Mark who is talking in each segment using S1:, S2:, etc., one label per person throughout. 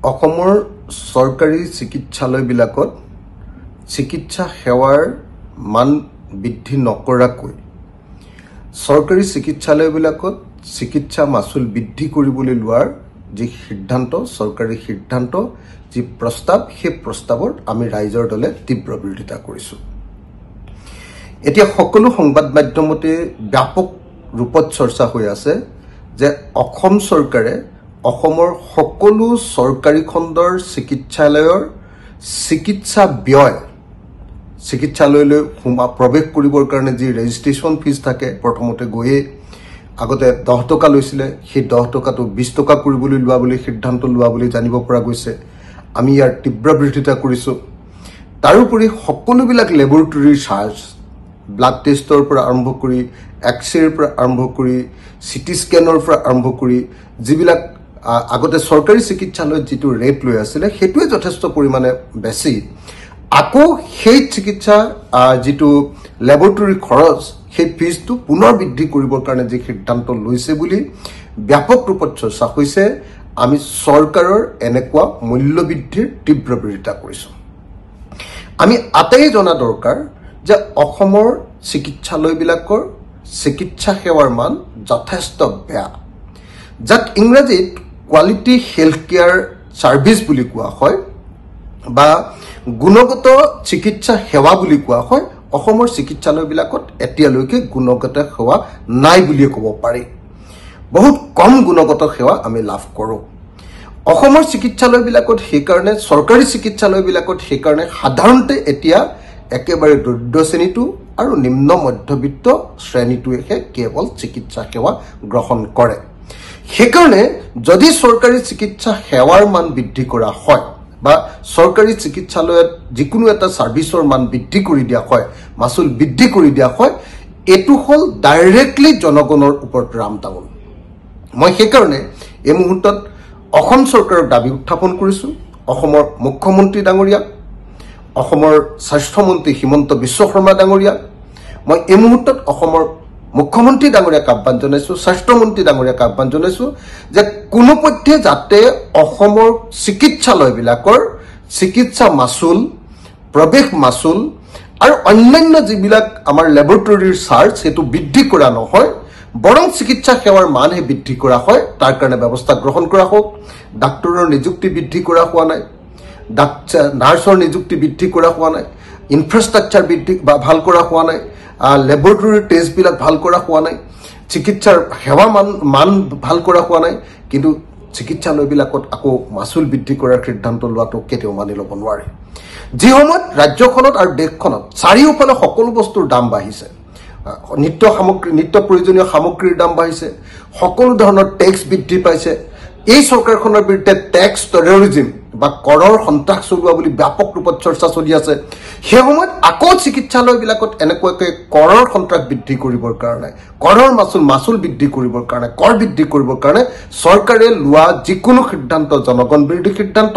S1: অসমৰ চৰকাৰী চিকিৎসালয়বিলাকত চিকিৎসা সেৱাৰ মান বৃদ্ধি নকৰাকৈ চৰকাৰী চিকিৎসালয়বিলাকত চিকিৎসা মাচুল বৃদ্ধি কৰিবলৈ লোৱাৰ যি সিদ্ধান্ত চৰকাৰী সিদ্ধান্ত যি প্ৰস্তাৱ সেই প্ৰস্তাৱৰ আমি ৰাইজৰ দলে তীব্ৰ বিৰোধিতা কৰিছো। এতিয়া সকলো সংবাদ মাধ্যমতে ব্যাপক ৰূপত চৰ্চা হৈ আছে যে অসম চৰকাৰে অসমৰ সকলো চৰকাৰী খণ্ডৰ চিকিৎসালয়ৰ চিকিৎসা ব্যয় চিকিৎসালয়লৈ প্ৰৱেশ কৰিবৰ কাৰণে যি ৰেজিষ্ট্ৰেশ্যন ফিজ থাকে প্ৰথমতে গৈয়ে আগতে 10 টকা লৈছিলে সেই 10 টকাটো 20 টকা কৰিবলৈ লোৱা বুলি সিদ্ধান্ত লোৱা বুলি জানিব পৰা গৈছে। আমি ইয়াৰ তীব্ৰ বিৰোধিতা কৰিছো। তাৰোপৰি সকলোবিলাক লেবৰেটৰীৰ চাৰ্জ ব্লাড টেষ্টৰ পৰা আৰম্ভ কৰি এক্সৰেৰ পৰা আৰম্ভ কৰি সিটি স্কেনৰ পৰা আৰম্ভ কৰি যিবিলাক আগতে চৰকাৰী চিকিৎসালয়ত যিটো ৰেট লৈ আছিলে সেইটোৱে যথেষ্ট পৰিমাণে বেছি। আকৌ সেই চিকিৎসা যিটো লেবৰেটৰী খৰচ সেই ফিজটো পুনৰ বৃদ্ধি কৰিবৰ কাৰণে যি সিদ্ধান্ত লৈছে বুলি ব্যাপক ৰূপত চৰ্চা হৈছে। আমি চৰকাৰৰ এনেকুৱা মূল্য বৃদ্ধিৰ তীব্ৰ বিৰোধিতা কৰিছো। আমি আটাই জনা দৰকাৰ যে অসমৰ চিকিৎসালয়বিলাকৰ চিকিৎসা সেৱাৰ মান যথেষ্ট বেয়া, যাক ইংৰাজীত কোৱালিটি হেল্থ কেয়াৰ ছাৰ্ভিচ বুলি কোৱা হয় বা গুণগত চিকিৎসা সেৱা বুলি কোৱা হয়। অসমৰ চিকিৎসালয়বিলাকত এতিয়ালৈকে গুণগত সেৱা নাই বুলিয়ে ক'ব পাৰি। বহুত কম গুণগত সেৱা আমি লাভ কৰোঁ। অসমৰ চিকিৎসালয়বিলাকত সেইকাৰণে চৰকাৰী চিকিৎসালয়বিলাকত সেইকাৰণে সাধাৰণতে এতিয়া একেবাৰে দৰিদ্ৰ শ্ৰেণীটো আৰু নিম্ন মধ্যবিত্ত শ্ৰেণীটোৱেহে কেৱল চিকিৎসা সেৱা গ্ৰহণ কৰে। সেইকাৰণে যদি চৰকাৰী চিকিৎসা সেৱাৰ মান বৃদ্ধি কৰা হয় বা চৰকাৰী চিকিৎসালয়ত যিকোনো এটা ছাৰ্ভিচৰ মান বৃদ্ধি কৰি দিয়া হয়, মাচুল বৃদ্ধি কৰি দিয়া হয়, এইটো হ'ল ডাইৰেক্টলি জনগণৰ ওপৰত ৰামটাউন। মই সেইকাৰণে এই মুহূৰ্তত অসম চৰকাৰৰ দাবী উত্থাপন কৰিছোঁ। অসমৰ মুখ্যমন্ত্ৰী ডাঙৰীয়াক, অসমৰ স্বাস্থ্যমন্ত্ৰী হিমন্ত বিশ্ব শৰ্মা ডাঙৰীয়াক মই এই মুহূৰ্তত অসমৰ মুখ্যমন্ত্ৰী ডাঙৰীয়াক আহ্বান জনাইছোঁ, স্বাস্থ্যমন্ত্ৰী ডাঙৰীয়াক আহ্বান জনাইছোঁ যে কোনোপধ্যে যাতে অসমৰ চিকিৎসালয়বিলাকৰ চিকিৎসা মাচুল, প্ৰৱেশ মাচুল আৰু অন্যান্য যিবিলাক আমাৰ লেবৰেটৰীৰ চাৰ্জ সেইটো বৃদ্ধি কৰা নহয়, বৰং চিকিৎসা সেৱাৰ মানহে বৃদ্ধি কৰা হয়। তাৰ কাৰণে ব্যৱস্থা গ্ৰহণ কৰা হওক। ডাক্তৰৰ নিযুক্তি বৃদ্ধি কৰা হোৱা নাই, নাৰ্ছৰ নিযুক্তি বৃদ্ধি কৰা হোৱা নাই, ইনফ্ৰাষ্ট্ৰাকচাৰ বৃদ্ধি বা ভাল কৰা হোৱা নাই, লেবৰেটৰীৰ টেষ্টবিলাক ভাল কৰা হোৱা নাই, চিকিৎসাৰ সেৱা মান ভাল কৰা হোৱা নাই। কিন্তু চিকিৎসালয়বিলাকত আকৌ মাচুল বৃদ্ধি কৰাৰ সিদ্ধান্ত লোৱাটো কেতিয়াও মানি ল'ব নোৱাৰে। যি সময়ত ৰাজ্যখনত আৰু দেশখনত চাৰিওফালে সকলো বস্তুৰ দাম বাঢ়িছে, নিত্য প্ৰয়োজনীয় সামগ্ৰীৰ দাম বাঢ়িছে, সকলো ধৰণৰ টেক্স বৃদ্ধি পাইছে। এই চৰকাৰখনৰ বিৰুদ্ধে টেক্স টেৰৰিজিম বা কৰৰ সন্ত্ৰাস চলোৱা বুলি ব্যাপক ৰূপত চৰ্চা চলি আছে। সেই সময়ত আকৌ চিকিৎসালয়বিলাকত এনেকুৱাকৈ কৰৰ সন্ত্ৰাস বৃদ্ধি কৰিবৰ কাৰণে, কৰৰ মাচুল বৃদ্ধি কৰিবৰ কাৰণে, কৰ বৃদ্ধি কৰিবৰ কাৰণে চৰকাৰে লোৱা যিকোনো সিদ্ধান্ত জনগণ বিৰোধী সিদ্ধান্ত।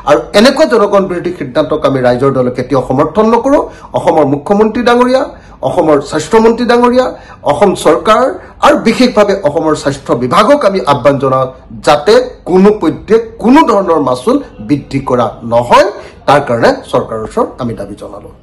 S1: আৰু এনেকুৱা জনগণ বিৰোধী সিদ্ধান্তক আমি ৰাইজৰ দলে কেতিয়াও সমৰ্থন নকৰোঁ। অসমৰ মুখ্যমন্ত্ৰী ডাঙৰীয়া, অসমৰ স্বাস্থ্যমন্ত্ৰী ডাঙৰীয়া, অসম চৰকাৰ আৰু বিশেষভাৱে অসমৰ স্বাস্থ্য বিভাগক আমি আহ্বান জনাওঁ যাতে কোনোপধ্যে কোনো ধৰণৰ মাচুল বৃদ্ধি কৰা নহয়। তাৰ কাৰণে চৰকাৰৰ ওচৰত আমি দাবী জনালোঁ।